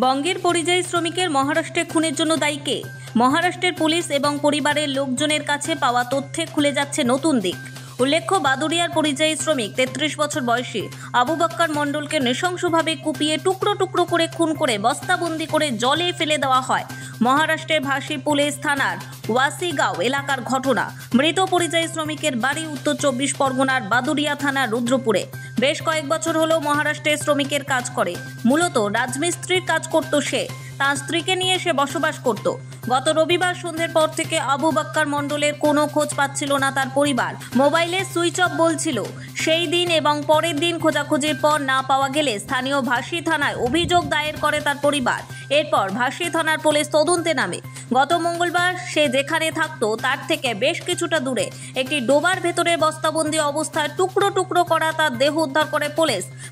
বঙ্গের পরিযায়ী শ্রমিকের মহারাষ্ট্রে খুনের জন্য দায়ী কে? মহারাষ্ট্রের পুলিশ এবং পরিবারের লোকজনের কাছে পাওয়া তথ্যে খুলে যাচ্ছে নতুন দিক। উল্লেখ্য, বাদুড়িয়ার পরিযায়ী শ্রমিক 33 বছর বয়সী আবু বক্কর মণ্ডলকে নৃশংসভাবে কুপিয়ে টুকরো টুকরো করে খুন করে বস্তাবন্দি করে জলে ফেলে দেওয়া হয়। মহারাষ্ট্রের ভাসি পুলিশ থানার ওয়াসিগাঁও এলাকার ঘটনা। মৃত পরিযায়ী শ্রমিকের বাড়ি উত্তর 24 পরগনার বাদুড়িয়া থানার রুদ্রপুরে। বেশ কয়েক বছর হলো মহারাষ্ট্রে শ্রমিকের কাজ করে। মূলত রাজমিস্ত্রির কাজ করত সে। তার স্ত্রীকে নিয়ে সে বসবাস করত। গত রবিবার সন্ধ্যের পর থেকে আবু বক্কর মণ্ডলের কোনো খোঁজ পাচ্ছিল না তার পরিবার। মোবাইলে সুইচ অফ বলছিল। সেই দিন এবং পরের দিন খোঁজাখুঁজির পর না পাওয়া গেলে স্থানীয় ভাসি থানায় অভিযোগ দায়ের করে তার পরিবার। এরপর ভাসি থানার পুলিশ তদন্তে নামে। গত মঙ্গলবার সে যেখানে থাকতো তার থেকে বেশ কিছুটা দূরে একটি ডোবার ভেতরে বস্তাবন্দি অবস্থায় টুকরো টুকরো করা তার দেহ উদ্ধার করে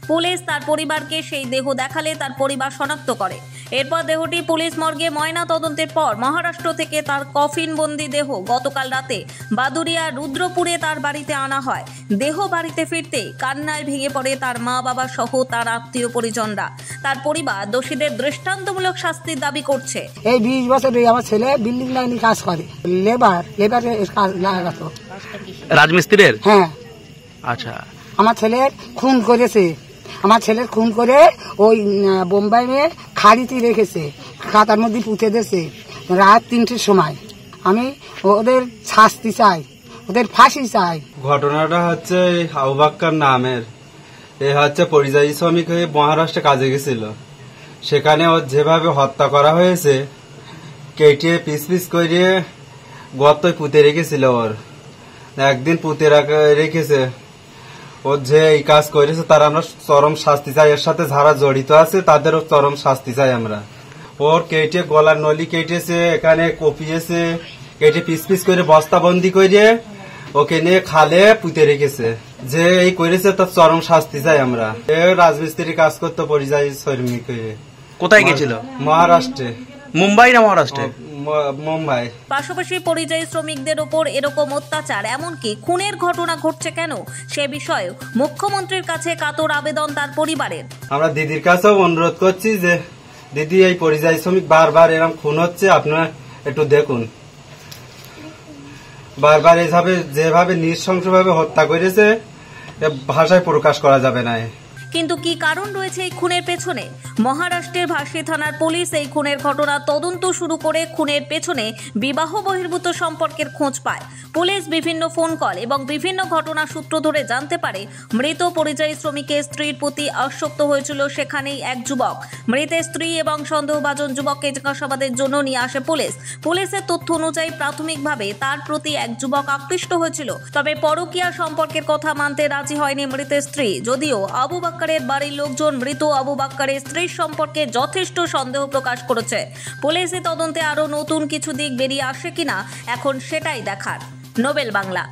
পুলিশ তার পরিবারকে সেই দেহ দেখালে তার পরিবার শনাক্ত করে। এরপর দেহটি পুলিশ মর্গে ময়না তদন্তের পর মহারাষ্ট্র থেকে তার কফিনবন্দি দেহ গতকাল রাতে বাদুড়িয়া রুদ্রপুরে তার বাড়িতে আনা হয়। দেহ বাড়িতে ফিরতেই কান্নায় ভেঙে পড়ে তার মা বাবা সহ তার আত্মীয় পরিজনরা। তার পরিবার দোষীদের দৃষ্টান্তমূলক শাস্তির দাবি করছে। এই 20 বছর আমার ছেলে বিল্ডিং লাইনে কাজ করে, লেবারে কাজ লাগাতো। রাজমিস্ত্রির? হ্যাঁ। আচ্ছা, আমার ছেলের খুন করেছে। আমার ছেলের খুন করে ওই বোম্বাইয়ে খাড়িতে রেখেছে, খাতার মধ্যে পুঁতে দিয়েছে রাত 3টের সময়। আমি ওদের শাস্তি চাই, ওদের ফাঁসি চাই। ঘটনাটা হচ্ছে আবু বক্কর নামের, এ হচ্ছে পরিযায়ী শ্রমিক হয়ে মহারাষ্ট্রে কাজে গেছিল। সেখানে ওর যেভাবে হত্যা করা হয়েছে, কেটে পিস পিস করে গর্তয় পুঁতে রেখেছিল। ওর একদিন পুঁতে রেখেছে। ওর যে এই কাজ করেছে তার আমরা চরম শাস্তি চাই। এর সাথে যারা জড়িত আছে তাদেরও চরম শাস্তি চাই আমরা। ওর কেটে গলার নলি কেটেছে, এখানে কপিয়েছে, কেটে পিস পিস করে বস্তাবন্দি করে ওকে নিয়ে খালে পুঁতে রেখেছে। যে এই করেছে তার চরম শাস্তি চাই আমরা। এ রাজমিস্ত্রি কাজ করতো পরিযায়ী শ্রমিক হয়ে। কোথায় গেছিল? মহারাষ্ট্রে। মুম্বাই না মহারাষ্ট্রে? মুম্বাই। পাশাপাশি পরিযায়ী শ্রমিকদের ওপর এরকম অত্যাচার, এমনকি খুনের ঘটনা ঘটছে কেন সে বিষয়ে মুখ্যমন্ত্রীর কাছে কাতর আবেদন তার পরিবারের। আমরা দিদির কাছেও অনুরোধ করছি যে দিদি, এই পরিযায়ী শ্রমিক বারবার এরকম খুন হচ্ছে, আপনারা একটু দেখুন। বারবার এইভাবে যেভাবে নৃশংসভাবে হত্যা করেছে ভাষায় প্রকাশ করা যাবে না। কিন্তু কি কারণ রয়েছে এই খুনের পেছনে? মহারাষ্ট্রের ভাসি থানার পুলিশ এই খুনের ঘটনা তদন্ত শুরু করে খুনের পেছনে বিবাহ বহির্ভূত সম্পর্কের খোঁজ পায়। পুলিশ বিভিন্ন ফোন কল এবং বিভিন্ন ঘটনা সূত্র ধরে জানতে পারে মৃত পরিযায়ী শ্রমিকের স্ত্রীর প্রতি আসক্ত হয়েছিল সেখানেই এক যুবক। মৃতের স্ত্রী এবং সন্দেহভাজন যুবককে জিজ্ঞাসাবাদের জন্য নিয়ে আসে পুলিশ। পুলিশের তথ্য অনুযায়ী প্রাথমিকভাবে তার প্রতি এক যুবক আকৃষ্ট হয়েছিল। তবে পরকীয়া সম্পর্কের কথা মানতে রাজি হয়নি মৃতের স্ত্রী। যদিও আবু বক্করের বাড়ির লোকজন মৃত আবু বক্করের স্ত্রীর সম্পর্কে যথেষ্ট সন্দেহ প্রকাশ করেছে। পুলিশের তদন্তে আরও নতুন কিছু দিক বেরিয়ে আসে কিনা এখন সেটাই দেখার। নোবেল বাংলা।